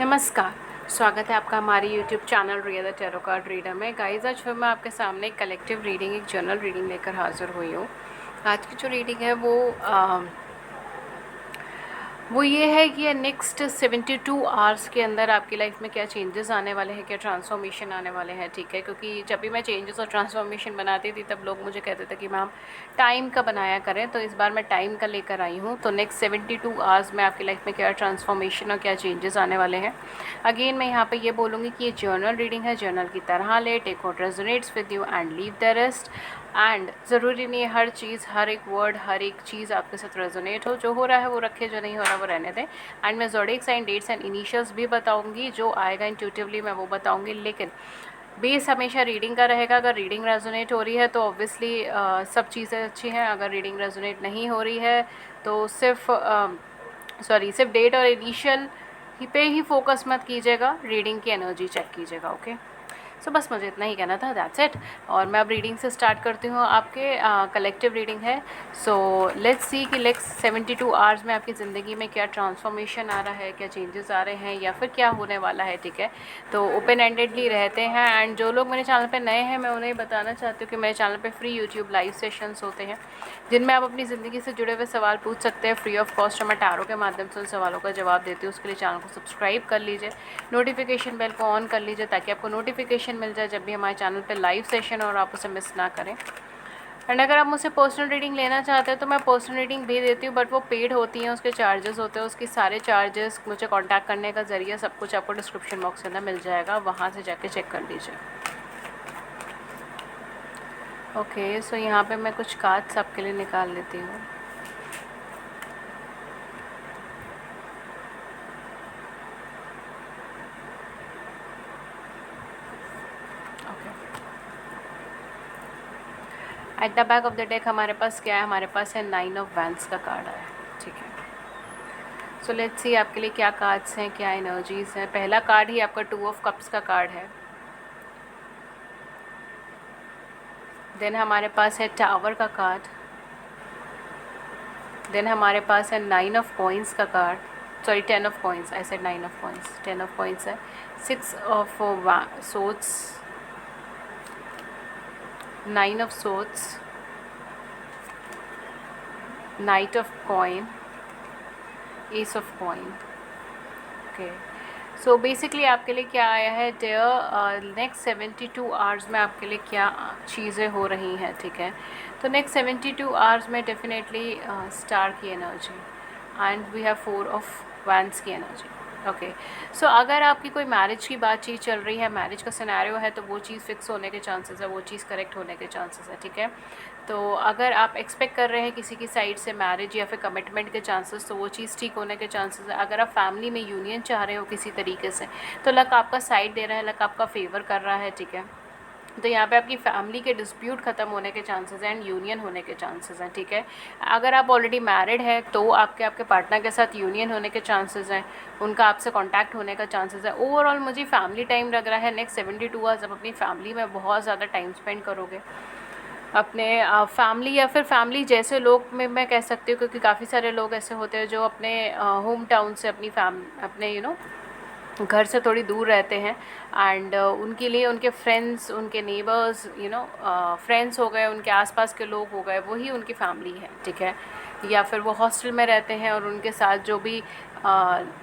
नमस्कार, स्वागत है आपका हमारे YouTube channel Riya the tarot card reader में। गाइस, आज फिर मैं आपके सामने एक कलेक्टिव रीडिंग, एक जर्नल रीडिंग लेकर हाज़िर हुई हूँ। आज की जो रीडिंग है वो ये है कि ये नेक्स्ट 72 आवर्स के अंदर आपकी लाइफ में क्या चेंजेस आने वाले हैं, क्या ट्रांसफॉर्मेशन आने वाले हैं, ठीक है। क्योंकि जब भी मैं चेंजेस और ट्रांसफॉर्मेशन बनाती थी तब लोग मुझे कहते थे कि मैम टाइम का बनाया करें, तो इस बार मैं टाइम का लेकर आई हूँ। तो नेक्स्ट 72 आवर्स में आपकी लाइफ में क्या ट्रांसफॉर्मेशन और क्या चेंजेस आने वाले हैं। अगेन मैं यहाँ पे ये बोलूँगी कि ये जर्नल रीडिंग है, जर्नल की तरह ले, take what resonates with you and leave the rest. And ज़रूरी नहीं है हर चीज़, हर एक वर्ड, हर एक चीज़ आपके साथ रेजोनेट हो। जो हो रहा है वो रखे, जो नहीं हो रहा वो रहने दें। एंड मैं zodiac sign, dates and initials भी बताऊंगी, जो आएगा इंट्यूटिवली मैं वो बताऊंगी। लेकिन बेस हमेशा रीडिंग का रहेगा। अगर रीडिंग रेजोनेट हो रही है तो ऑब्वियसली सब चीज़ें अच्छी हैं। अगर रीडिंग रेजोनेट नहीं हो रही है तो सिर्फ डेट और इनिशियल पे ही फोकस मत कीजिएगा, रीडिंग की एनर्जी चेक कीजिएगा। ओके, सो बस मुझे इतना ही कहना था, दैट्स इट। और मैं अब रीडिंग से स्टार्ट करती हूँ। आपके कलेक्टिव रीडिंग है। सो लेट्स सी कि नेक्स्ट 72 आवर्स में आपकी ज़िंदगी में क्या ट्रांसफॉर्मेशन आ रहा है, क्या चेंजेस आ रहे हैं, या फिर क्या होने वाला है, ठीक है। तो ओपन एंडेडली रहते हैं। एंड जो लोग मेरे चैनल पे नए हैं, मैं उन्हें बताना चाहती हूँ कि मेरे चैनल पे फ्री यूट्यूब लाइव सेशंस होते हैं जिनमें आप अपनी ज़िंदगी से जुड़े हुए सवाल पूछ सकते हैं फ्री ऑफ कॉस्ट। और मैं टैरो के माध्यम से उन सवालों का जवाब देती हूँ। उसके लिए चैनल को सब्सक्राइब कर लीजिए, नोटिफिकेशन बेल को ऑन कर लीजिए ताकि आपको नोटिफिकेशन मिल जाए जब भी हमारे चैनल पे लाइव सेशन और आप उसे मिस ना करें। एंड अगर आप मुझसे पर्सनल रीडिंग लेना चाहते हैं तो मैं पर्सनल रीडिंग भी देती हूँ, बट वो पेड होती हैं, उसके चार्जेस होते हैं। उसके सारे चार्जेस, मुझे कांटेक्ट करने का ज़रिए, सब कुछ आपको डिस्क्रिप्शन बॉक्स के अंदर मिल जाएगा, वहाँ से जाके चेक कर लीजिए। ओके, सो यहाँ पे मैं कुछ कार्ड्स आपके लिए निकाल लेती हूँ। At the back of the deck हमारे पास क्या है? हमारे पास है 9 ऑफ वैंड्स का कार्ड है, ठीक है। सो लेट्स सी आपके लिए क्या कार्ड्स हैं, क्या एनर्जीज हैं। पहला कार्ड ही आपका 2 ऑफ कप्स का कार्ड है। देन हमारे पास है टावर का कार्ड। देन हमारे पास है 9 ऑफ कॉइंस का card, sorry 10 of coins, I said 9 of coins, 10 of coins है। 6 of swords, 9 of swords, night of coin, S of coin. Okay, so basically आपके लिए क्या आया है डियर, नेक्स्ट 72 आवर्स में आपके लिए क्या चीज़ें हो रही हैं, ठीक है। तो नेक्स्ट 72 आवर्स में डेफिनेटली स्टार की energy and we have 4 of wands की एनर्जी। ओके, सो अगर आपकी कोई मैरिज की बातचीत चल रही है, मैरिज का सिनेरियो है, तो वो चीज़ फिक्स होने के चांसेस है, वो चीज़ करेक्ट होने के चांसेस है, ठीक है। तो अगर आप एक्सपेक्ट कर रहे हैं किसी की साइड से मैरिज या फिर कमिटमेंट के चांसेस, तो वो चीज़ ठीक होने के चांसेस है। अगर आप फैमिली में यूनियन चाह रहे हो किसी तरीके से, तो लक आपका साइड दे रहा है, लक आपका फेवर कर रहा है, ठीक है। तो यहाँ पे आपकी फैमिली के डिस्प्यूट ख़त्म होने के चांसेस हैं एंड यूनियन होने के चांसेस हैं, ठीक है। अगर आप ऑलरेडी मैरिड है तो आपके पार्टनर के साथ यूनियन होने के चांसेस हैं, उनका आपसे कांटेक्ट होने का चांसेस है। ओवरऑल मुझे फैमिली टाइम लग रहा है। नेक्स्ट 72 आवर्स आप अपनी फैमिली में बहुत ज़्यादा टाइम स्पेंड करोगे, अपने फैमिली या फिर फैमिली जैसे लोग में मैं कह सकती हूँ, क्योंकि काफ़ी सारे लोग ऐसे होते हैं जो अपने होम टाउन से अपने घर से थोड़ी दूर रहते हैं। एंड उनके लिए उनके फ्रेंड्स, उनके नेबर्स, फ्रेंड्स हो गए, उनके आसपास के लोग हो गए, वही उनकी फैमिली है, ठीक है। या फिर वो हॉस्टल में रहते हैं और उनके साथ जो भी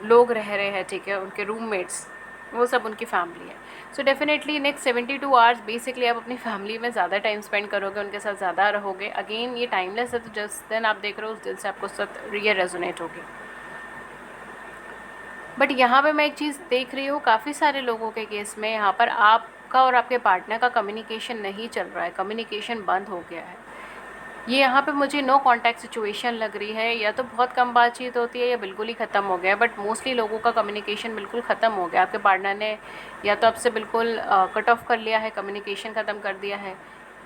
लोग रह रहे हैं, ठीक है, उनके रूममेट्स, वो सब उनकी फैमिली है। So definitely next 72 hours basically आप अपनी फैमिली में ज़्यादा टाइम स्पेंड करोगे, उनके साथ ज़्यादा रहोगे। अगेन ये टाइमलेस है, तो जिस दिन आप देख रहे हो उस दिन से आपको साथ ये रेजोनेट होगी। बट यहाँ पे मैं एक चीज़ देख रही हूँ, काफ़ी सारे लोगों के केस में यहाँ पर आपका और आपके पार्टनर का कम्युनिकेशन नहीं चल रहा है, कम्युनिकेशन बंद हो गया है। ये यहाँ पे मुझे नो कांटेक्ट सिचुएशन लग रही है, या तो बहुत कम बातचीत होती है या बिल्कुल ही ख़त्म हो गया है। बट मोस्टली लोगों का कम्युनिकेशन बिल्कुल ख़त्म हो गया। आपके पार्टनर ने या तो आपसे बिल्कुल कट ऑफ कर लिया है, कम्युनिकेशन ख़त्म कर दिया है,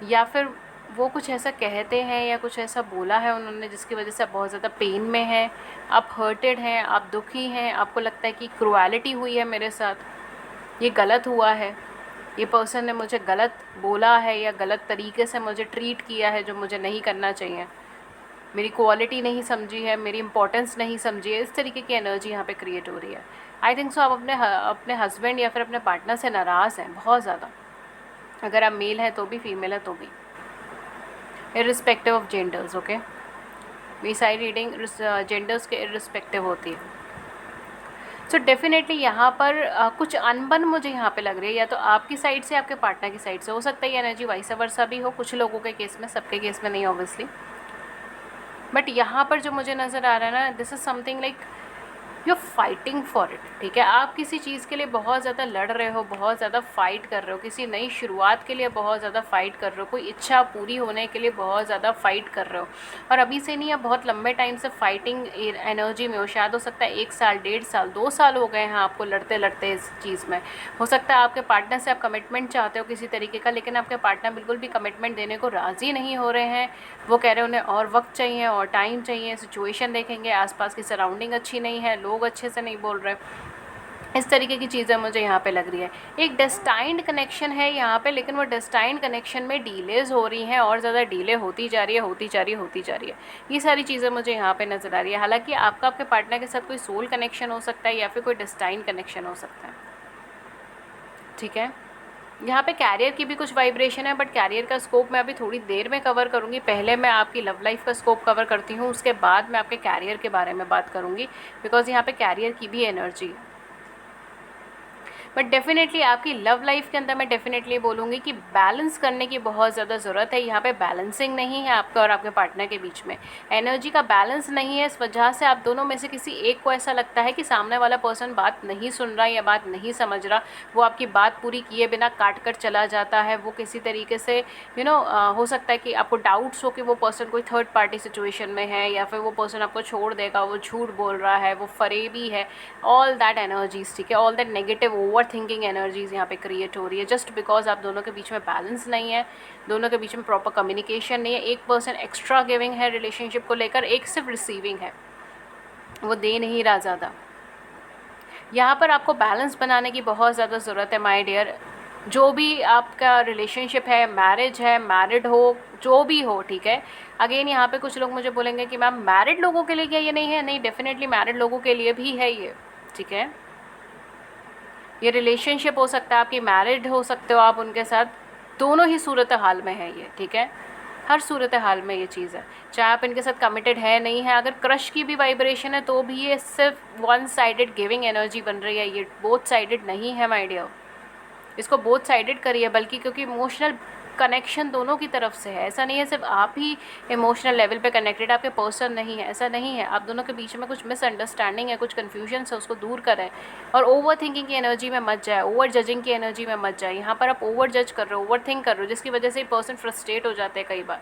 या फिर वो कुछ ऐसा कहते हैं या कुछ ऐसा बोला है उन्होंने जिसकी वजह से आप बहुत ज़्यादा पेन में हैं, आप हर्टेड हैं, आप दुखी हैं, आपको लगता है कि क्रुएलिटी हुई है मेरे साथ, ये गलत हुआ है, ये पर्सन ने मुझे गलत बोला है या गलत तरीके से मुझे ट्रीट किया है जो मुझे नहीं करना चाहिए। मेरी क्वालिटी नहीं समझी है, मेरी इंपॉर्टेंस नहीं समझी है, इस तरीके की एनर्जी यहाँ पे क्रिएट हो रही है। आई थिंक सो आप अपने हस्बैंड या फिर अपने पार्टनर से नाराज़ हैं बहुत ज़्यादा, अगर आप मेल हैं तो भी, फीमेल है तो भी, इर्रिस्पेक्टिव ऑफ जेंडर्स। ओके, ये सारी रीडिंग जेंडर्स के इर्रिस्पेक्टिव होती है। सो डेफिनेटली यहाँ पर कुछ अनबन मुझे यहाँ पे लग रही है, या तो आपकी साइड से, आपके पार्टनर की साइड से हो सकता है ये एनर्जी वाइस वर्सा भी हो, कुछ लोगों के केस में, सबके केस में नहीं ऑब्वियसली। बट यहाँ पर जो मुझे नज़र आ रहा है ना, this is something like you fighting for it. ठीक है, आप किसी चीज़ के लिए बहुत ज़्यादा लड़ रहे हो, बहुत ज़्यादा फाइट कर रहे हो, किसी नई शुरुआत के लिए बहुत ज़्यादा फाइट कर रहे हो, कोई इच्छा पूरी होने के लिए बहुत ज़्यादा फाइट कर रहे हो। और अभी से नहीं, आप बहुत लंबे टाइम से फाइटिंग एनर्जी में हो। शायद हो सकता है 1 साल, 1.5 साल, 2 साल हो गए हैं आपको लड़ते लड़ते इस चीज़ में। हो सकता है आपके पार्टनर से आप कमिटमेंट चाहते हो किसी तरीके का, लेकिन आपके पार्टनर बिल्कुल भी कमिटमेंट देने को राज़ी नहीं हो रहे हैं। वो कह रहे हैं उन्हें और वक्त चाहिए और टाइम चाहिए, सिचुएशन देखेंगे, आसपास की सराउंडिंग अच्छी नहीं है, लोग अच्छे से नहीं बोल रहे, इस तरीके की चीज़ें मुझे यहाँ पे लग रही है। एक डेस्टाइंड कनेक्शन है यहाँ पे, लेकिन वो डेस्टाइंड कनेक्शन में डीलेज हो रही हैं, और ज़्यादा डीले होती जा रही है, होती जा रही है, होती जा रही है। ये सारी चीज़ें मुझे यहाँ पे नज़र आ रही है। हालांकि आपका आपके पार्टनर के साथ कोई सोल कनेक्शन हो सकता है, या फिर कोई डेस्टाइंड कनेक्शन हो सकता है। ठीक है, यहाँ पे कैरियर की भी कुछ वाइब्रेशन है, बट कैरियर का स्कोप मैं अभी थोड़ी देर में कवर करूँगी। पहले मैं आपकी लव लाइफ का स्कोप कवर करती हूँ, उसके बाद मैं आपके कैरियर के बारे में बात करूँगी, बिकॉज यहाँ पे कैरियर की भी एनर्जी है। बट डेफिनेटली आपकी लव लाइफ के अंदर मैं डेफिनेटली बोलूँगी कि बैलेंस करने की बहुत ज़्यादा ज़रूरत है। यहाँ पे बैलेंसिंग नहीं है आपके और आपके पार्टनर के बीच में, एनर्जी का बैलेंस नहीं है। इस वजह से आप दोनों में से किसी एक को ऐसा लगता है कि सामने वाला पर्सन बात नहीं सुन रहा या बात नहीं समझ रहा, वो आपकी बात पूरी किए बिना काट कर चला जाता है। वो किसी तरीके से हो सकता है कि आपको डाउट्स हो कि वो पर्सन कोई थर्ड पार्टी सिचुएशन में है, या फिर वो पर्सन आपको छोड़ देगा, वो झूठ बोल रहा है, वो फरेबी है, ऑल दैट एनर्जीज। ठीक है, all that negative over thinking energies यहाँ पे क्रिएट हो रही है, जस्ट बिकॉज आप दोनों के बीच में बैलेंस नहीं है, दोनों के बीच में प्रॉपर कम्युनिकेशन नहीं है। एक पर्सन एक्स्ट्रा गिविंग है रिलेशनशिप को लेकर, एक सिर्फ रिसीविंग है, वो दे नहीं रहा ज़्यादा। यहाँ पर आपको बैलेंस बनाने की बहुत ज़्यादा ज़रूरत है माय डियर। जो भी आपका रिलेशनशिप है, मैरिज है, मैरिड हो, जो भी हो, ठीक है। अगेन यहाँ पे कुछ लोग मुझे बोलेंगे कि मैम मैरिड लोगों के लिए क्या ये नहीं है? नहीं, डेफिनेटली मैरिड लोगों के लिए भी है ये। ठीक है, ये रिलेशनशिप हो सकता है, आपकी मैरिड हो सकते हो आप उनके साथ, दोनों ही सूरत हाल में है ये। ठीक है, हर सूरत हाल में ये चीज़ है, चाहे आप इनके साथ कमिटेड है नहीं है। अगर क्रश की भी वाइब्रेशन है तो भी ये सिर्फ वन साइडेड गिविंग एनर्जी बन रही है, ये बोथ साइडेड नहीं है माय डियर। इसको बोथ साइडेड करिए, बल्कि क्योंकि इमोशनल कनेक्शन दोनों की तरफ से है। ऐसा नहीं है सिर्फ आप ही इमोशनल लेवल पे कनेक्टेड, आपके पर्सन नहीं है, ऐसा नहीं है। आप दोनों के बीच में कुछ मिसअंडरस्टैंडिंग है, कुछ कन्फ्यूजन है, उसको दूर करें। और ओवर थिंकिंग की एनर्जी में मत जाए, ओवर जजिंग की एनर्जी में मत जाए। यहाँ पर आप ओवर जज कर रहे हो, ओवर थिंक कर रहे हो, जिसकी वजह से पर्सन फ्रस्ट्रेट हो जाते हैं कई बार,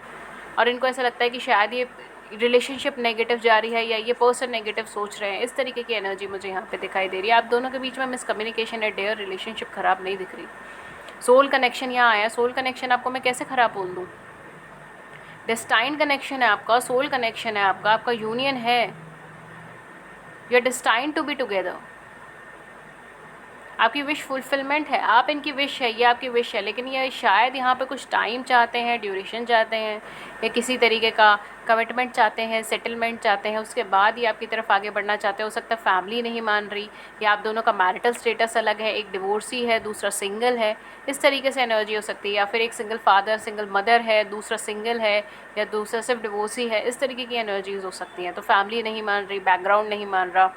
और इनको ऐसा लगता है कि शायद ये रिलेशनशिप नेगेटिव जा रही है, या ये पर्सन नेगेटिव सोच रहे हैं। इस तरीके की एनर्जी मुझे यहाँ पे दिखाई दे रही है। आप दोनों के बीच में मिसकम्युनिकेशन है डियर, रिलेशनशिप ख़राब नहीं दिख रही। सोल कनेक्शन यहाँ आया, सोल कनेक्शन आपको मैं कैसे ख़राब बोल दूँ? डेस्टाइंड कनेक्शन है आपका, सोल कनेक्शन है आपका, आपका यूनियन है, you are destined to be together. आपकी विश फुलफिलमेंट है, आप इनकी विश है, ये आपकी विश है, लेकिन ये शायद यहाँ पे कुछ टाइम चाहते हैं, ड्यूरेशन चाहते हैं, या किसी तरीके का कमिटमेंट चाहते हैं, सेटलमेंट चाहते हैं, उसके बाद ये आपकी तरफ आगे बढ़ना चाहते हैं। हो सकता है फैमिली नहीं मान रही, या आप दोनों का मैरिटल स्टेटस अलग है, एक डिवोर्सी है, दूसरा सिंगल है, इस तरीके से एनर्जी हो सकती है। या फिर एक सिंगल फादर, सिंगल मदर है, दूसरा सिंगल है, या दूसरा सिर्फ डिवोर्सी है, इस तरीके की एनर्जीज हो सकती हैं। तो फैमिली नहीं मान रही, बैकग्राउंड नहीं मान रहा,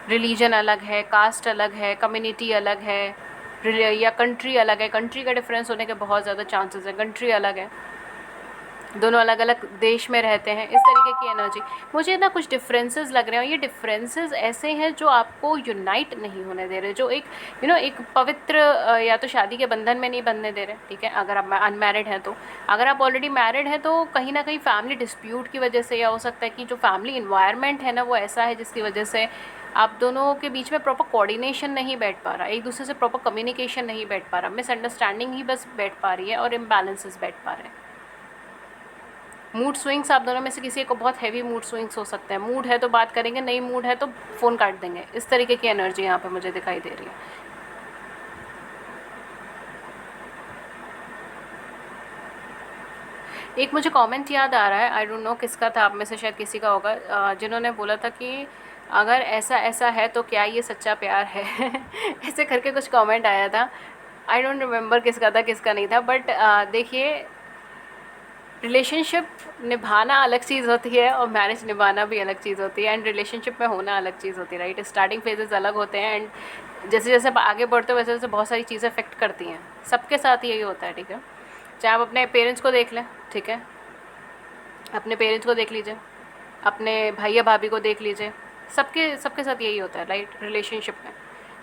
रिलीजन अलग है, कास्ट अलग है, कम्युनिटी अलग है, या कंट्री अलग है। कंट्री का डिफरेंस होने के बहुत ज़्यादा चांसेस हैं, कंट्री अलग है, दोनों अलग अलग देश में रहते हैं, इस तरीके की एनर्जी मुझे ना कुछ डिफरेंसेस लग रहे हैं। ये डिफरेंसेस ऐसे हैं जो आपको यूनाइट नहीं होने दे रहे, जो एक एक पवित्र या तो शादी के बंधन में नहीं बनने दे रहे। ठीक है, अगर आप अनमैरिड हैं तो, अगर आप ऑलरेडी मैरिड हैं तो कहीं ना कहीं फैमिली डिस्प्यूट की वजह से, या हो सकता है कि जो फैमिली इन्वायरमेंट है ना वो ऐसा है जिसकी वजह से आप दोनों के बीच में प्रॉपर कोऑर्डिनेशन नहीं बैठ पा रहा, एक दूसरे से प्रॉपर कम्युनिकेशन नहीं बैठ पा रहा, मिसअंडरस्टैंडिंग ही बस बैठ पा रही है, और इम्बैलेंसेस बैठ पा रहे हैं। मूड स्विंग्स आप दोनों में से किसी को बहुत हैवी मूड स्विंग्स हो सकते हैं। मूड है तो बात करेंगे, नहीं मूड है तो फ़ोन काट देंगे, इस तरीके की एनर्जी यहाँ पे मुझे दिखाई दे रही है। एक मुझे कमेंट याद आ रहा है, आई डोंट नो किसका था, आप में से शायद किसी का होगा, जिन्होंने बोला था कि अगर ऐसा ऐसा है तो क्या ये सच्चा प्यार है ऐसे करके कुछ कमेंट आया था। आई डोंट रिमेंबर किसका था किसका नहीं था, बट देखिए, रिलेशनशिप निभाना अलग चीज़ होती है और मैरिज निभाना भी अलग चीज़ होती है, एंड रिलेशनशिप में होना अलग चीज़ होती है, राइट। स्टार्टिंग फेजेस अलग होते हैं, एंड जैसे जैसे आप आगे बढ़ते हो वैसे वैसे बहुत सारी चीज़ें अफेक्ट करती हैं। सबके साथ यही होता है, ठीक है। चाहे आप अपने पेरेंट्स को देख लें, ठीक है, अपने पेरेंट्स को देख लीजिए, अपने भाई या भाभी को देख लीजिए, सबके सबके साथ यही होता है, राइट। रिलेशनशिप में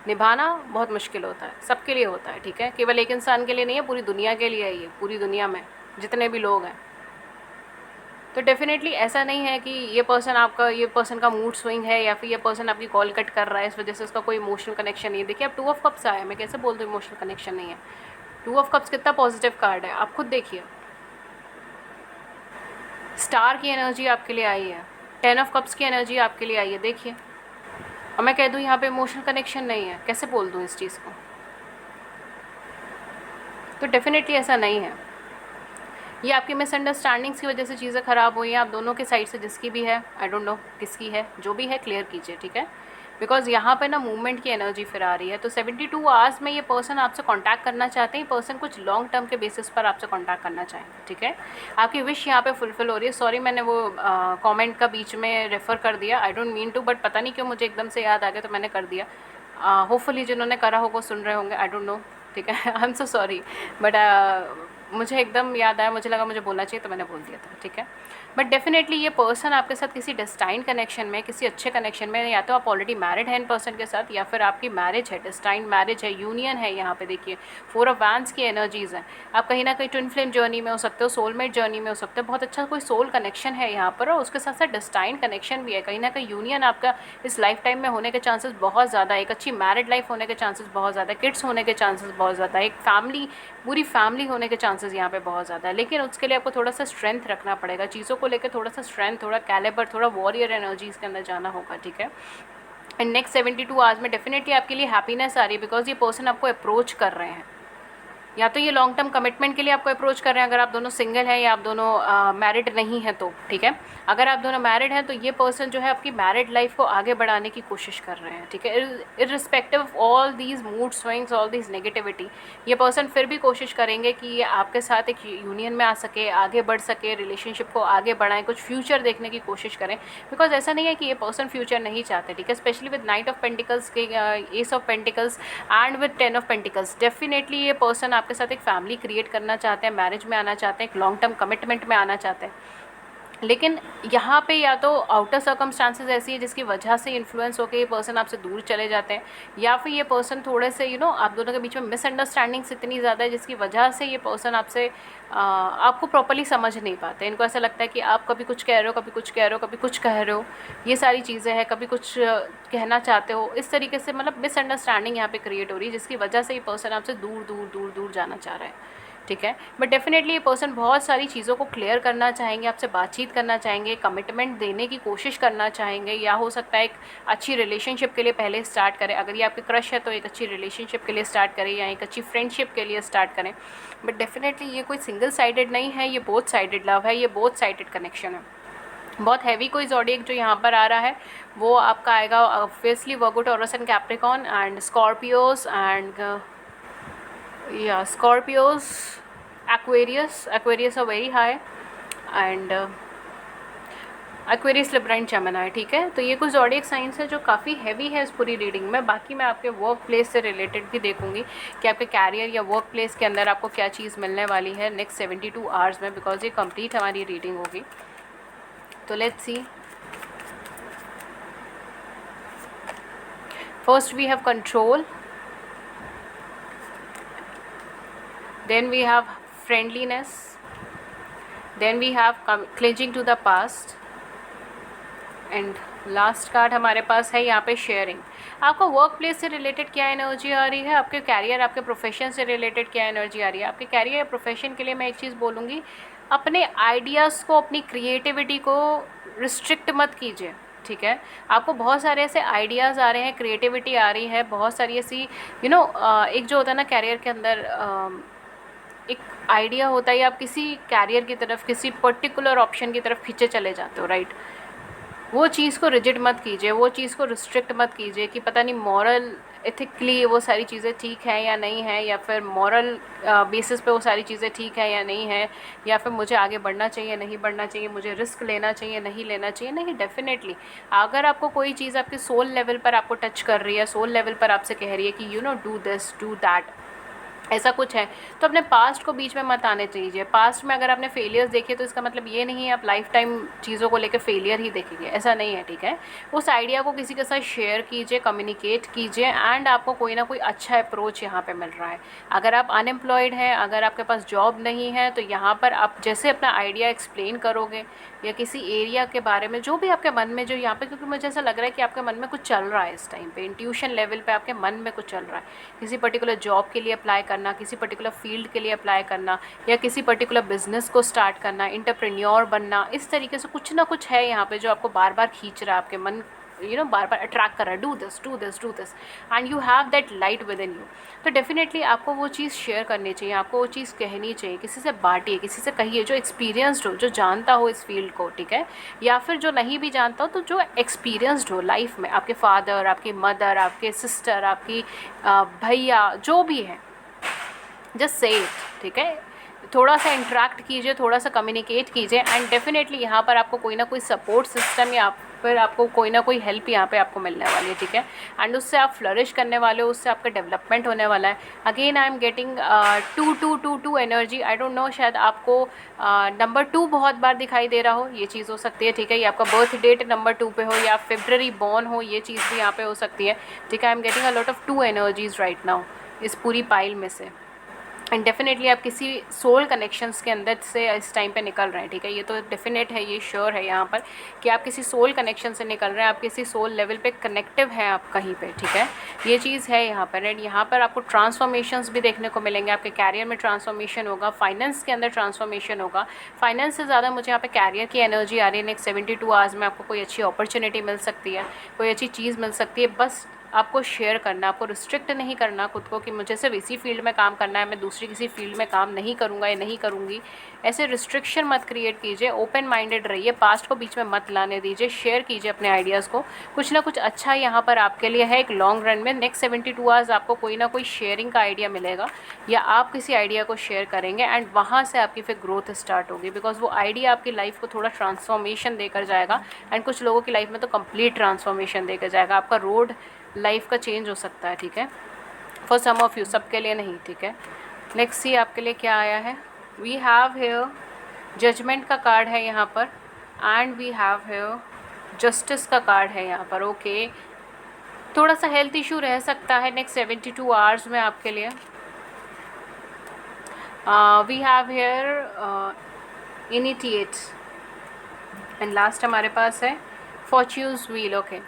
निभाना बहुत मुश्किल होता है, सबके लिए होता है, ठीक है। केवल एक इंसान के लिए नहीं है, पूरी दुनिया के लिए ही है, पूरी दुनिया में जितने भी लोग हैं। तो डेफ़िनेटली ऐसा नहीं है कि ये पर्सन का मूड स्विंग है या फिर ये पर्सन आपकी कॉल कट कर रहा है इस वजह से उसका कोई इमोशनल कनेक्शन नहीं है। देखिए, अब 2 ऑफ कप्स आया है, मैं कैसे बोल दूँ इमोशनल कनेक्शन नहीं है। 2 ऑफ कप्स कितना पॉजिटिव कार्ड है, आप खुद देखिए। स्टार की एनर्जी आपके लिए आई है, 10 ऑफ कप्स की एनर्जी आपके लिए आई है, देखिए। और मैं कह दूँ यहाँ पे इमोशनल कनेक्शन नहीं है, कैसे बोल दूँ इस चीज़ को। तो डेफ़िनेटली ऐसा नहीं है। ये आपकी मिसअंडरस्टैंडिंग्स की वजह से चीज़ें ख़राब हुई हैं, आप दोनों के साइड से, जिसकी भी है, आई डोंट नो किसकी है, जो भी है क्लियर कीजिए, ठीक है। बिकॉज़ यहाँ पे ना मूवमेंट की एनर्जी फिर आ रही है। तो 72 आवर्स में ये पर्सन आपसे कांटेक्ट करना चाहते हैं, पर्सन कुछ लॉन्ग टर्म के बेसिस पर आपसे कांटेक्ट करना चाहेंगे, ठीक है। आपकी विश यहाँ पे फुलफिल हो रही है। सॉरी, मैंने वो कमेंट का बीच में रेफ़र कर दिया, I don't mean to, but पता नहीं क्यों मुझे एकदम से याद आ गया तो मैंने कर दिया। होपफुली जिन्होंने करा होगा वो सुन रहे होंगे, आई डोंट नो, ठीक है। आई एम सो सॉरी, बट मुझे एकदम याद आया, मुझे लगा मुझे बोलना चाहिए तो मैंने बोल दिया था, ठीक है। बट डेफिनेटली ये पर्सन आपके साथ किसी डेस्टाइन्ड कनेक्शन में, किसी अच्छे कनेक्शन में, या तो आप ऑलरेडी मैरिड हैं इन पर्सन के साथ या फिर आपकी मैरिज है, डेस्टाइन्ड मैरिज है, यूनियन है। यहाँ पे देखिए 4 ऑफ वैंड्स की एनर्जीज़ हैं। आप कहीं ना कहीं ट्विन फ्लेम जर्नी में हो सकते हो, सोलमेट जर्नी में हो सकते हो, बहुत अच्छा कोई सोल कनेक्शन है यहाँ पर, और उसके साथ साथ डेस्टाइन्ड कनेक्शन भी है। कहीं ना कहीं यूनियन आपका इस लाइफ टाइम में होने के चांसेस बहुत ज़्यादा है, एक अच्छी मैरिड लाइफ होने के चांसेस बहुत ज़्यादा है, किड्स होने के चांसेस बहुत ज़्यादा है, एक फैमिली, पूरी फैमिली होने के चांसेस यहाँ पे बहुत ज़्यादा है। लेकिन उसके लिए आपको थोड़ा सा स्ट्रेंथ रखना पड़ेगा, चीज़ों को लेकर थोड़ा सा स्ट्रेंथ, थोड़ा कैलिबर, थोड़ा वॉरियर एनर्जीज़ के अंदर जाना होगा, ठीक है। एंड नेक्स्ट 72 आवर्स में डेफिनेटली आपके लिए हैप्पीनेस आ रही है, बिकॉज ये पर्सन आपको अप्रोच कर रहे हैं। या तो ये लॉन्ग टर्म कमिटमेंट के लिए आपको अप्रोच कर रहे हैं, अगर आप दोनों सिंगल हैं या आप दोनों मैरिड नहीं हैं तो, ठीक है। अगर आप दोनों मैरिड हैं तो ये पर्सन जो है आपकी मैरिड लाइफ को आगे बढ़ाने की कोशिश कर रहे हैं, ठीक है। Irrespective of all these mood swings, all these negativity, ये पर्सन फिर भी कोशिश करेंगे कि ये आपके साथ एक यूनियन में आ सके, आगे बढ़ सके, रिलेशनशिप को आगे बढ़ाएं, कुछ फ्यूचर देखने की कोशिश करें। बिकॉज ऐसा नहीं है कि ये पर्सन फ्यूचर नहीं चाहते, ठीक है। Specially with knight of pentacles के, ace of pentacles and with 10 of pentacles, definitely ये पर्सन आपके साथ एक फैमिली क्रिएट करना चाहते हैं, मैरिज में आना चाहते हैं, एक लॉन्ग टर्म कमिटमेंट में आना चाहते हैं। लेकिन यहाँ पे या तो आउटर सर्कमस्टांसेस ऐसी है जिसकी वजह से इन्फ्लुएंस होकर ये पर्सन आपसे दूर चले जाते हैं, या फिर ये पर्सन थोड़े से आप दोनों के बीच में मिसअंडरस्टैंडिंग्स इतनी ज़्यादा है जिसकी वजह से ये पर्सन आपसे आपको प्रॉपर्ली समझ नहीं पाते। इनको ऐसा लगता है कि आप कभी कुछ कह रहे हो, कभी कुछ कह रहे हो, कभी कुछ कह रहे हो, ये सारी चीज़ें हैं, कभी कुछ कहना चाहते हो, इस तरीके से मतलब मिसअंडरस्टैंडिंग यहाँ पे क्रिएट हो रही है जिसकी वजह से ये पर्सन आपसे दूर दूर दूर दूर जाना चाह रहा है, ठीक है। बट डेफिनेटली ये पर्सन बहुत सारी चीज़ों को क्लियर करना चाहेंगे, आपसे बातचीत करना चाहेंगे, कमिटमेंट देने की कोशिश करना चाहेंगे, या हो सकता है एक अच्छी रिलेशनशिप के लिए पहले स्टार्ट करें। अगर ये आपके क्रश है तो एक अच्छी रिलेशनशिप के लिए स्टार्ट करें या एक अच्छी फ्रेंडशिप के लिए स्टार्ट करें। बट डेफिनेटली ये कोई सिंगल साइडेड नहीं है, ये बोथ साइडेड लव है, ये बोथ साइडेड कनेक्शन है। बहुत हैवी कोई ज़ोडिएक जो यहाँ पर आ रहा है वो आपका आएगा obviously Virgo, taurus and Capricorn and Scorpios and या Scorpios, Aquarius are very high and Aquarius, Libra and Gemini, ठीक है। तो ये कुछ ज़ोडिएक साइंस है जो काफ़ी हैवी है इस पूरी रीडिंग में। बाकी मैं आपके वर्क प्लेस से रिलेटेड भी देखूंगी कि आपके कैरियर या वर्क प्लेस के अंदर आपको क्या चीज़ मिलने वाली है नेक्स्ट 72 आवर्स में, बिकॉज ये कंप्लीट हमारी रीडिंग होगी। तो let's see. First we have control, then we have friendliness, then we have clinging to the past and last card हमारे पास है यहाँ पे शेयरिंग। आपका वर्क प्लेस से रिलेटेड क्या एनर्जी आ रही है, आपके कैरियर, आपके प्रोफेशन से रिलेटेड क्या एनर्जी आ रही है। आपके कैरियर या प्रोफेशन के लिए मैं एक चीज़ बोलूँगी, अपने आइडियाज़ को, अपनी क्रिएटिविटी को रिस्ट्रिक्ट मत कीजिए, ठीक है। आपको बहुत सारे ऐसे आइडियाज़ आ रहे हैं, क्रिएटिविटी आ रही है, बहुत सारी ऐसी एक जो होता है ना कैरियर के अंदर एक आइडिया होता है या आप किसी कैरियर की तरफ, किसी पर्टिकुलर ऑप्शन की तरफ खींचे चले जाते हो, राइट। वो चीज़ को रिजिड मत कीजिए, वो चीज़ को रिस्ट्रिक्ट मत कीजिए कि पता नहीं मॉरल एथिकली वो सारी चीज़ें ठीक हैं या नहीं है, या फिर मॉरल बेसिस पे वो सारी चीज़ें ठीक है या नहीं है, या फिर मुझे आगे बढ़ना चाहिए नहीं बढ़ना चाहिए, मुझे रिस्क लेना चाहिए नहीं लेना चाहिए। नहीं, डेफिनेटली अगर आपको कोई चीज़ आपके सोल लेवल पर आपको टच कर रही है, सोल लेवल पर आपसे कह रही है कि you know do this do that, ऐसा कुछ है, तो अपने पास्ट को बीच में मत आने दीजिए। पास्ट में अगर आपने फेलियर्स देखे तो इसका मतलब ये नहीं है आप लाइफ टाइम चीज़ों को लेकर फेलियर ही देखेंगे, ऐसा नहीं है, ठीक है। उस आइडिया को किसी के साथ शेयर कीजिए, कम्युनिकेट कीजिए, एंड आपको कोई ना कोई अच्छा अप्रोच यहाँ पे मिल रहा है। अगर आप अनएम्प्लॉयड हैं, अगर आपके पास जॉब नहीं है, तो यहाँ पर आप जैसे अपना आइडिया एक्सप्लेन करोगे या किसी एरिया के बारे में जो भी आपके मन में जो यहाँ पे, क्योंकि मुझे ऐसा लग रहा है कि आपके मन में कुछ चल रहा है इस टाइम पे, इंट्यूशन लेवल पे आपके मन में कुछ चल रहा है, किसी पर्टिकुलर जॉब के लिए अप्लाई करना, किसी पर्टिकुलर फील्ड के लिए अप्लाई करना, या किसी पर्टिकुलर बिजनेस को स्टार्ट करना, एंटरप्रेन्योर बनना, इस तरीके से कुछ ना कुछ है यहाँ पे जो आपको बार बार खींच रहा है, आपके मन बार बार अट्रैक्ट कर रहा है, do this do this do this, and you have that light with in you. तो डेफिनेटली आपको वो चीज़ शेयर करनी चाहिए, आपको वो चीज़ कहनी चाहिए, किसी से बांटिए, किसी से कहिए जो एक्सपीरियंस्ड हो, जो जानता हो इस फील्ड को, ठीक है, या फिर जो नहीं भी जानता हो तो जो एक्सपीरियंस्ड हो लाइफ में, आपके फादर, आपकी मदर, आपके सिस्टर, आपकी भैया, जो भी है, जस्ट से इट, ठीक है। थोड़ा सा इंटरेक्ट कीजिए, थोड़ा सा कम्युनिकेट कीजिए, एंड डेफिनेटली यहाँ पर आपको कोई ना कोई सपोर्ट सिस्टम या फिर आपको कोई ना कोई हेल्प यहाँ पे आपको मिलने वाली है, ठीक है। एंड उससे आप फ्लरिश करने वाले हो, उससे आपका डेवलपमेंट होने वाला है। Again I am getting 2 energy, I don't know, शायद आपको नंबर 2 बहुत बार दिखाई दे रहा हो, ये चीज़ हो सकती है, ठीक है। ये आपका बर्थ डेट नंबर 2 पे हो, या फेब्रवरी बॉर्न हो, ये चीज़ भी यहाँ पे हो सकती है, ठीक है। I am getting a lot of 2 energies right now इस पूरी पाइल में से, एंड डेफिनेटली आप किसी सोल कनेक्शंस के अंदर से इस टाइम पे निकल रहे हैं, ठीक है। ये तो डेफिनेट है, ये श्योर है यहाँ पर कि आप किसी सोल कनेक्शन से निकल रहे हैं, आप किसी सोल लेवल पे कनेक्टिव हैं आप कहीं पे, ठीक है। ये चीज़ है यहाँ पर, एंड यहाँ पर आपको ट्रांसफॉर्मेशंस भी देखने को मिलेंगे, आपके कैरियर में ट्रांसफॉर्मेशन होगा, फाइनेंस के अंदर ट्रांसफॉर्मेशन होगा। फाइनेंस से ज़्यादा मुझे यहाँ पे कैरियर की एनर्जी आ रही है। नेक्स्ट 72 आवर्स में आपको कोई अच्छी अपॉर्चुनिटी मिल सकती है, कोई अच्छी चीज़ मिल सकती है। बस आपको शेयर करना, आपको रिस्ट्रिक्ट नहीं करना खुद को कि मुझे सिर्फ इसी फील्ड में काम करना है, मैं दूसरी किसी फील्ड में काम नहीं करूँगा या नहीं करूँगी। ऐसे रिस्ट्रिक्शन मत क्रिएट कीजिए, ओपन माइंडेड रहिए, पास्ट को बीच में मत लाने दीजिए, शेयर कीजिए अपने आइडियाज़ को। कुछ ना कुछ अच्छा यहाँ पर आपके लिए है एक लॉन्ग रन में। नेक्स्ट 72 आवर्स आपको कोई ना कोई शेयरिंग का आइडिया मिलेगा, या आप किसी आइडिया को शेयर करेंगे, एंड वहाँ से आपकी फिर ग्रोथ स्टार्ट होगी, बिकॉज वो आइडिया आपकी लाइफ को थोड़ा ट्रांसफॉर्मेशन देकर जाएगा, एंड कुछ लोगों की लाइफ में तो कंप्लीट ट्रांसफॉर्मेशन देकर जाएगा। आपका रोड लाइफ का चेंज हो सकता है, ठीक है, फॉर सम ऑफ यू, सबके लिए नहीं, ठीक है। नेक्स्ट सी आपके लिए क्या आया है, वी हैव हेयर जजमेंट का कार्ड है यहाँ पर, and we have here justice का कार्ड है यहाँ पर, ओके। थोड़ा सा हेल्थ इशू रह सकता है नेक्स्ट 72 आवर्स में आपके लिए। We have here initiate, and last हमारे पास है फॉर्च्यून्स व्हील, ओके।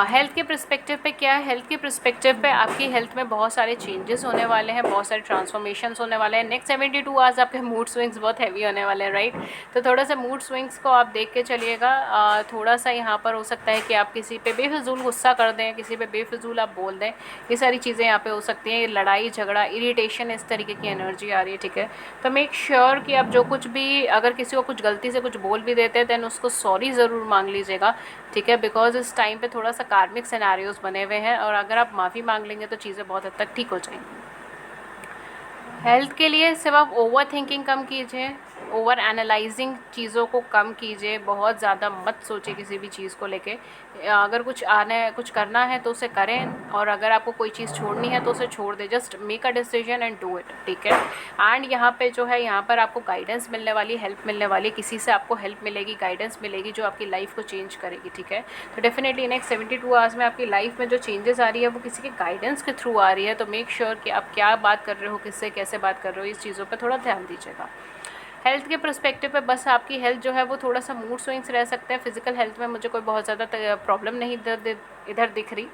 हेल्थ के पर्सपेक्टिव पे क्या है, हेल्थ के पर्सपेक्टिव पे आपकी हेल्थ में बहुत सारे चेंजेस होने वाले हैं, बहुत सारे ट्रांसफॉर्मेशंस होने वाले हैं। नेक्स्ट 72 आवर्स आपके मूड स्विंग्स बहुत हैवी होने वाले हैं, राइट। तो थोड़ा सा मूड स्विंग्स को आप देख के चलिएगा। थोड़ा सा यहाँ पर हो सकता है कि आप किसी पे बेफिजूल गुस्सा कर दें, किसी पे बेफिजूल आप बोल दें, ये सारी चीज़ें यहाँ पे हो सकती हैं। लड़ाई झगड़ा, इरीटेशन, इस तरीके की एनर्जी आ रही है, ठीक है। तो मेक श्योर कि आप जो कुछ भी, अगर किसी को कुछ गलती से कुछ बोल भी देते हैं, दैन उसको सॉरी ज़रूर मांग लीजिएगा, ठीक है, बिकॉज इस टाइम पे थोड़ा सा कार्मिक सिनेरियोस बने हुए हैं, और अगर आप माफ़ी मांग लेंगे तो चीज़ें बहुत हद तक ठीक हो जाएंगी। हेल्थ के लिए सिर्फ आप ओवर थिंकिंग कम कीजिए, ओवर एनालाइजिंग चीज़ों को कम कीजिए, बहुत ज़्यादा मत सोचिए किसी भी चीज़ को लेके। अगर कुछ आना है, कुछ करना है तो उसे करें, और अगर आपको कोई चीज़ छोड़नी है तो उसे छोड़ दें। Just make a decision and do it, ठीक है। एंड यहाँ पे जो है, यहाँ पर आपको गाइडेंस मिलने वाली, हेल्प मिलने वाली, किसी से आपको हेल्प मिलेगी, गाइडेंस मिलेगी जो आपकी लाइफ को चेंज करेगी, ठीक है। तो डेफिनेटली नेक्स्ट 72 आवर्स में आपकी लाइफ में जो चेंजेस आ रही है वो किसी के गाइडेंस के थ्रू आ रही है। तो मेक श्योर कि आप क्या बात कर रहे हो, किससे कैसे बात कर रहे हो, इस चीज़ों पर थोड़ा ध्यान दीजिएगा। हेल्थ के पर्सपेक्टिव पे बस आपकी हेल्थ जो है वो थोड़ा सा मूड स्विंग्स रह सकते हैं। फिजिकल हेल्थ में मुझे कोई बहुत ज़्यादा प्रॉब्लम नहीं इधर दिख रही।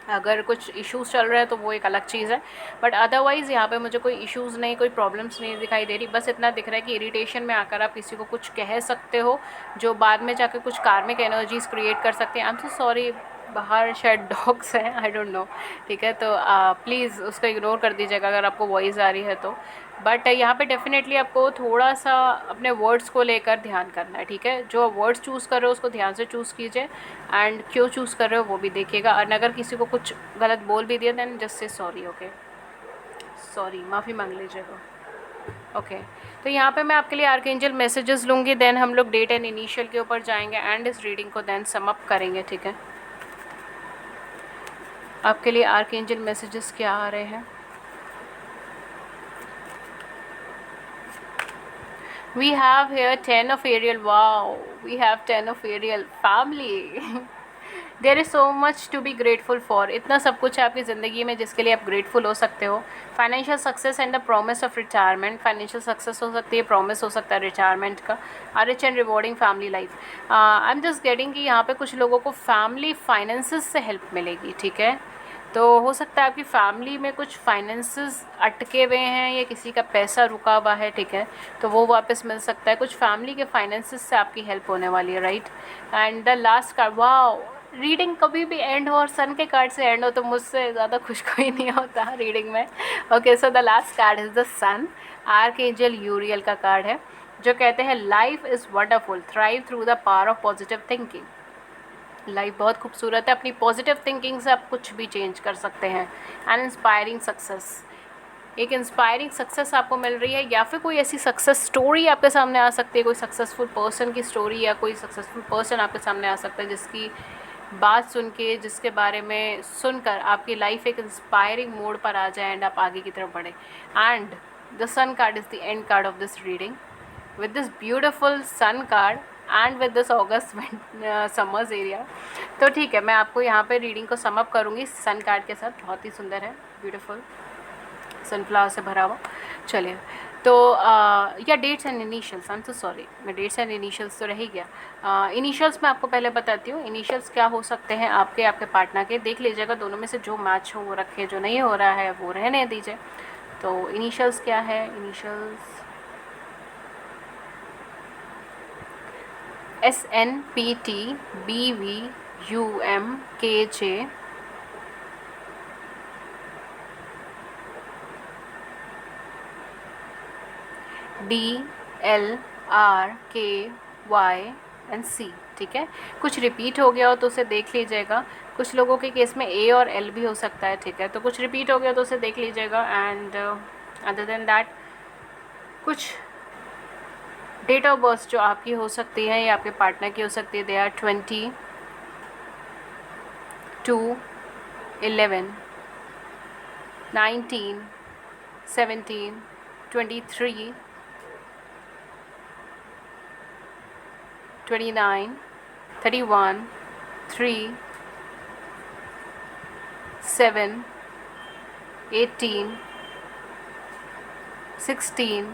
अगर कुछ इश्यूज़ चल रहे हैं तो वो एक अलग चीज़ है, बट अदरवाइज़ यहाँ पे मुझे कोई इश्यूज़ नहीं, कोई प्रॉब्लम्स नहीं दिखाई दे रही। बस इतना दिख रहा है कि इरिटेशन में आकर आप किसी को कुछ कह सकते हो जो बाद में जाकर कुछ कार्मिक एनर्जीज़ क्रिएट कर सकते हैं। आई एम सो सॉरी, बाहर शायद डॉग्स हैं, आई डोंट नो, ठीक है। तो प्लीज़ उसको इग्नोर कर दीजिएगा अगर आपको वॉइस आ रही है तो। बट यहाँ पे डेफिनेटली आपको थोड़ा सा अपने वर्ड्स को लेकर ध्यान करना है, ठीक है। जो वर्ड्स चूज़ कर रहे हो उसको ध्यान से चूज़ कीजिए, एंड क्यों चूज़ कर रहे हो वो भी देखिएगा। और अगर किसी को कुछ गलत बोल भी दिया than just say sorry, okay, sorry, माफ़ी मांग लीजिएगा, ओके। तो यहाँ पे मैं आपके लिए आर्कएंजल मैसेजेस लूँगी, देन हम लोग डेट एंड इनिशियल के ऊपर जाएंगे एंड इस रीडिंग को देन सम अप करेंगे, ठीक है। आपके लिए आर्कएंजल मैसेजेस क्या आ रहे हैं? We have here 10 of Ariel. Wow, we have 10 of Ariel. Family. There is so much to be grateful for. इतना सब कुछ है आपकी ज़िंदगी में जिसके लिए आप ग्रेटफुल हो सकते हो। Financial success and the promise of retirement. Financial success हो सकती है, प्रॉमिस हो सकता है रिटायरमेंट का। Rich and rewarding family life. I am just getting कि यहाँ पे कुछ लोगों को फैमिली फाइनेंसेस से हेल्प मिलेगी, ठीक है। तो हो सकता है आपकी फैमिली में कुछ फाइनेंसेस अटके हुए हैं या किसी का पैसा रुका हुआ है, ठीक है, तो वो वापस मिल सकता है। कुछ फैमिली के फाइनेंसेस से आपकी हेल्प होने वाली है, right. And the last card, wow, reading कभी भी एंड हो और सन के कार्ड से एंड हो तो मुझसे ज़्यादा खुश कोई नहीं होता रीडिंग में। Okay, so the last card is the sun. Archangel Uriel का कार्ड है जो कहते हैं life is wonderful, thrive through the power of positive thinking. Life बहुत खूबसूरत है, अपनी पॉजिटिव थिंकिंग से आप कुछ भी चेंज कर सकते हैं। एंड इंस्पायरिंग सक्सेस, एक इंस्पायरिंग सक्सेस आपको मिल रही है, या फिर कोई ऐसी सक्सेस स्टोरी आपके सामने आ सकती है, कोई सक्सेसफुल पर्सन की स्टोरी, या कोई सक्सेसफुल पर्सन आपके सामने आ सकता है जिसकी बात सुन के, जिसके बारे में सुनकर आपकी लाइफ एक इंस्पायरिंग मोड पर आ जाए एंड आप आगे की तरफ बढ़े। And the sun card is the end card of this reading with this beautiful sun card and with this August summers area। तो ठीक है, मैं आपको यहाँ पे रीडिंग को सम अप करूँगी सन कार्ड के साथ। बहुत ही सुंदर है, ब्यूटीफुल, सनफ्लावर से भरा हुआ। चलिए, तो या dates and initials, I am so sorry, मैं डेट्स एंड इनिशियल्स तो रह ही गया। इनिशियल्स मैं आपको पहले बताती हूँ। इनिशियल्स क्या हो सकते हैं आपके पार्टनर के, देख लीजिएगा दोनों में से जो मैच हो वो रखे, जो नहीं हो रहा है वो रहने दीजिए। तो इनिशियल्स क्या है? इनिशियल्स SNPT BVUMKJ DLRKY ठीक है। कुछ रिपीट हो गया हो तो उसे देख लीजिएगा। कुछ लोगों के केस में A और L भी हो सकता है, ठीक है। तो कुछ रिपीट हो गया तो उसे देख लीजिएगा। एंड अदर देन दैट कुछ डेट ऑफ बर्थ जो आपकी हो सकती है या आपके पार्टनर की हो सकती है, they are 20, 2, 11, 19, 17, 23, 29, 31, 3, 7, 18, 16,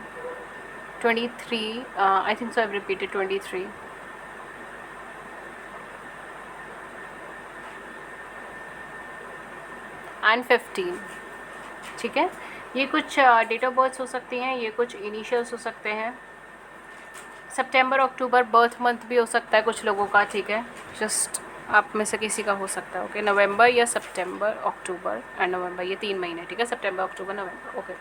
23, I think so I've repeated 23, and 15, ठीक है। ये कुछ डेट ऑफ बर्थ हो सकती हैं, ये कुछ इनिशियल्स हो सकते हैं। सितंबर अक्टूबर बर्थ मंथ भी हो सकता है कुछ लोगों का, ठीक है। जस्ट आप में से किसी का हो सकता है, ओके। नवंबर या सितंबर, अक्टूबर एंड नवंबर, ये 3 महीने, ठीक है। सितंबर, अक्टूबर, नवंबर, ओके।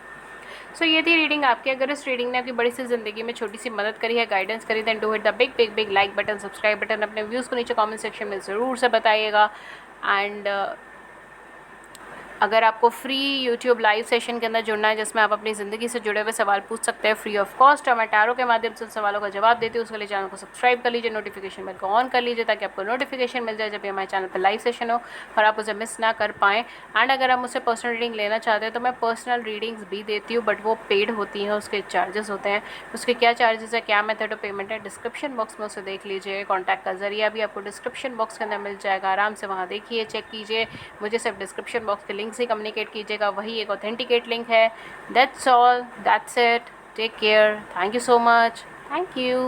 सो ये थी रीडिंग आपकी। अगर इस रीडिंग ने आपकी बड़ी सी ज़िंदगी में छोटी सी मदद करी है, गाइडेंस करी, then do hit the big big big like button, subscribe button. अपने व्यूज़ को नीचे कमेंट सेक्शन में ज़रूर से बताइएगा। एंड अगर आपको फ्री यूट्यूब लाइव सेशन के अंदर जुड़ना है जिसमें आप अपनी ज़िंदगी से जुड़े हुए सवाल पूछ सकते हैं फ्री ऑफ कॉस्ट, और मैं टैरो के माध्यम से उन सवालों का जवाब देती हूँ। उसके लिए चैनल को सब्सक्राइब कर लीजिए, नोटिफिकेशन बेल को ऑन कर लीजिए ताकि आपको नोटिफिकेशन मिल जाए जब भी हमारे चैनल पर लाइव सेशन हो और आप उसे मिस ना कर पाएँ। एंड अगर आप मुझसे पर्सनल रीडिंग लेना चाहते हैं तो मैं पर्सनल रीडिंग्स भी देती हूँ, बट वो पेड होती हैं, उसके चार्जेस होते हैं। उसके क्या चार्जेस है, क्या मेथड ऑफ पेमेंट है, डिस्क्रिप्शन बॉक्स में उसे देख लीजिए। कॉन्टैक्ट का जरिया भी आपको डिस्क्रिप्शन बॉक्स के अंदर मिल जाएगा, आराम से वहाँ देखिए, चेक कीजिए। मुझे सिर्फ डिस्क्रिप्शन बॉक्स के लिंक से कम्युनिकेट कीजिएगा, वही एक ऑथेंटिकेट लिंक है। That's all, that's it, take care, thank you so much, thank you.